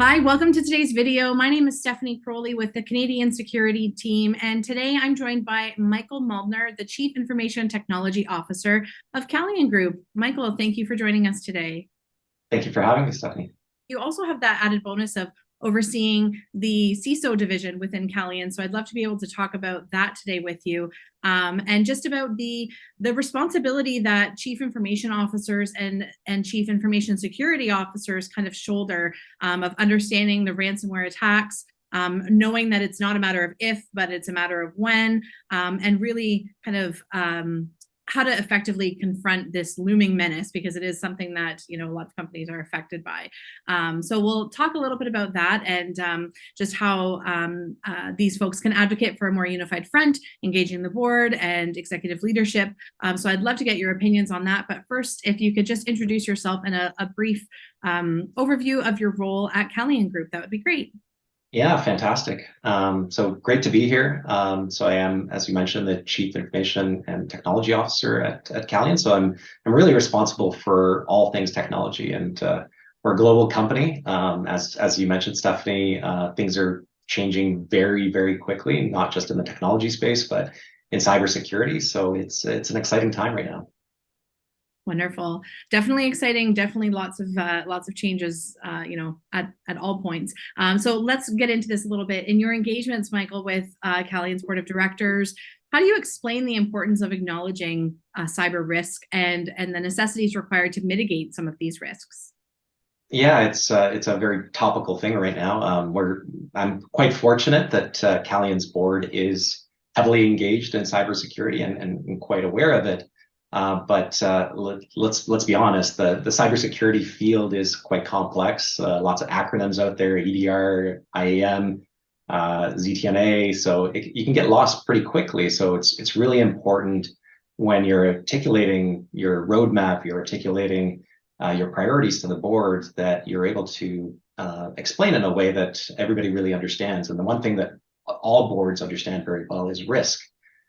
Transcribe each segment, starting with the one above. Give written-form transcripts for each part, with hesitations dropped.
Hi, welcome to today's video. My name is Stephanie Crowley with the Canadian Security Team, and today I'm joined by Michael Muldner, the Chief Information Technology Officer of Calian Group. Michael, thank you for joining us today. Thank you for having me, Stephanie. You also have that added bonus of overseeing the CISO division within Calian, so I'd love to be able to talk about that today with you, and just about the responsibility that chief information officers and chief information security officers kind of shoulder, of understanding the ransomware attacks, knowing that it's not a matter of if, but it's a matter of when, and really kind of how to effectively confront this looming menace, because it is something that a lot of companies are affected by. So we'll talk a little bit about that, and just how these folks can advocate for a more unified front, engaging the board and executive leadership. So I'd love to get your opinions on that. But first, if you could just introduce yourself in a brief overview of your role at Calian Group, that would be great. Yeah, fantastic. So great to be here. So I am, as you mentioned, the Chief Information and Technology Officer at Calian. So I'm really responsible for all things technology, and we're a global company. As you mentioned, Stephanie, things are changing very, very quickly, not just in the technology space, but in cybersecurity. So it's an exciting time right now. Wonderful. Definitely exciting. Definitely lots of changes, at all points. So let's get into this a little bit. In your engagements, Michael, with Calian's board of directors, how do you explain the importance of acknowledging cyber risk and the necessities required to mitigate some of these risks? Yeah, it's a very topical thing right now. I'm quite fortunate that Calian's board is heavily engaged in cybersecurity and quite aware of it. Let's be honest, the cybersecurity field is quite complex. Lots of acronyms out there: EDR, IAM, ZTNA. So you can get lost pretty quickly. So it's really important when you're articulating your roadmap, you're articulating your priorities to the board, that you're able to explain in a way that everybody really understands. And the one thing that all boards understand very well is risk.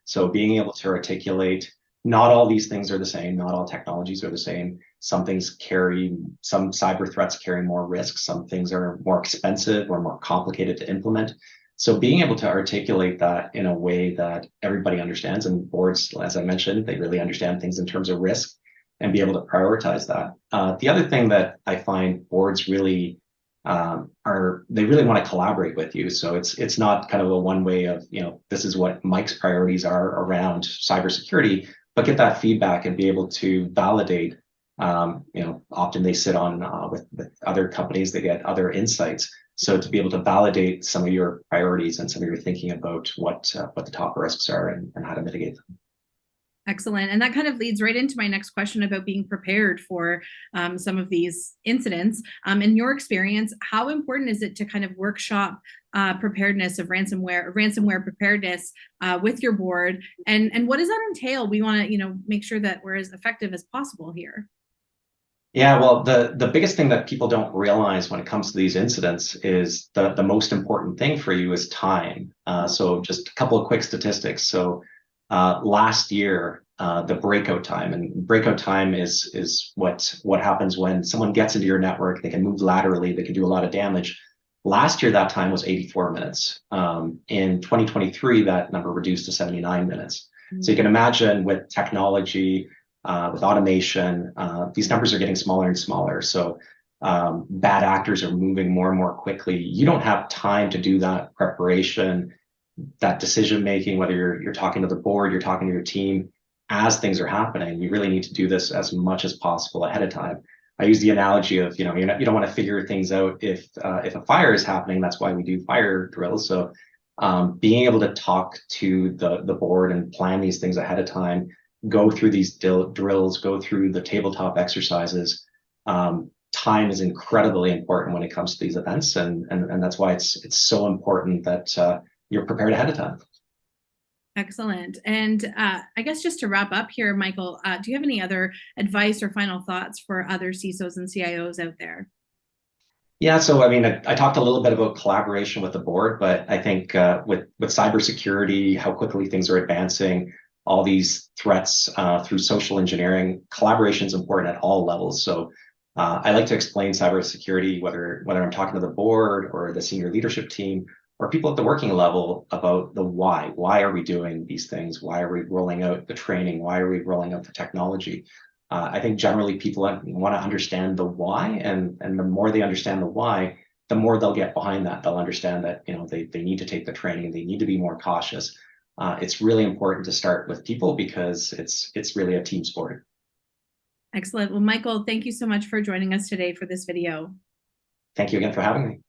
So being able to articulate, not all these things are the same. Not all technologies are the same. Some cyber threats carry more risks. Some things are more expensive or more complicated to implement. So being able to articulate that in a way that everybody understands, and boards, as I mentioned, they really understand things in terms of risk and be able to prioritize that. The other thing that I find boards really they really want to collaborate with you. So it's not kind of a one way of, this is what Mike's priorities are around cybersecurity, but get that feedback and be able to validate. Often they sit on with other companies, they get other insights. So to be able to validate some of your priorities and some of your thinking about what the top risks are and how to mitigate them. Excellent. And that kind of leads right into my next question about being prepared for some of these incidents. In your experience, how important is it to kind of workshop preparedness of ransomware preparedness with your board? And what does that entail? We want to, make sure that we're as effective as possible here. Yeah, well, the biggest thing that people don't realize when it comes to these incidents is the most important thing for you is time. So just a couple of quick statistics. So last year, the breakout time, and breakout time is what happens when someone gets into your network. They can move laterally, they can do a lot of damage. Last year, that time was 84 minutes. In 2023, that number reduced to 79 minutes. So you can imagine, with technology, with automation, these numbers are getting smaller and smaller. So bad actors are moving more and more quickly. You don't have time to do that preparation, that decision making, whether you're talking to the board, you're talking to your team as things are happening. You really need to do this as much as possible ahead of time. I use the analogy of, you don't want to figure things out if a fire is happening. That's why we do fire drills. So being able to talk to the board and plan these things ahead of time, go through these drills, go through the tabletop exercises. Time is incredibly important when it comes to these events, and that's why it's so important that you're prepared ahead of time. Excellent. And I guess just to wrap up here, Michael, do you have any other advice or final thoughts for other CISOs and CIOs out there? Yeah, so I mean, I talked a little bit about collaboration with the board, but I think with cybersecurity, how quickly things are advancing, all these threats through social engineering, collaboration is important at all levels. So I like to explain cybersecurity, whether I'm talking to the board or the senior leadership team or people at the working level, about the why. Why are we doing these things? Why are we rolling out the training? Why are we rolling out the technology? I think generally people want to understand the why, and the more they understand the why, the more they'll get behind that. They'll understand that they need to take the training, they need to be more cautious. It's really important to start with people because it's really a team sport. Excellent. Well, Michael, thank you so much for joining us today for this video. Thank you again for having me.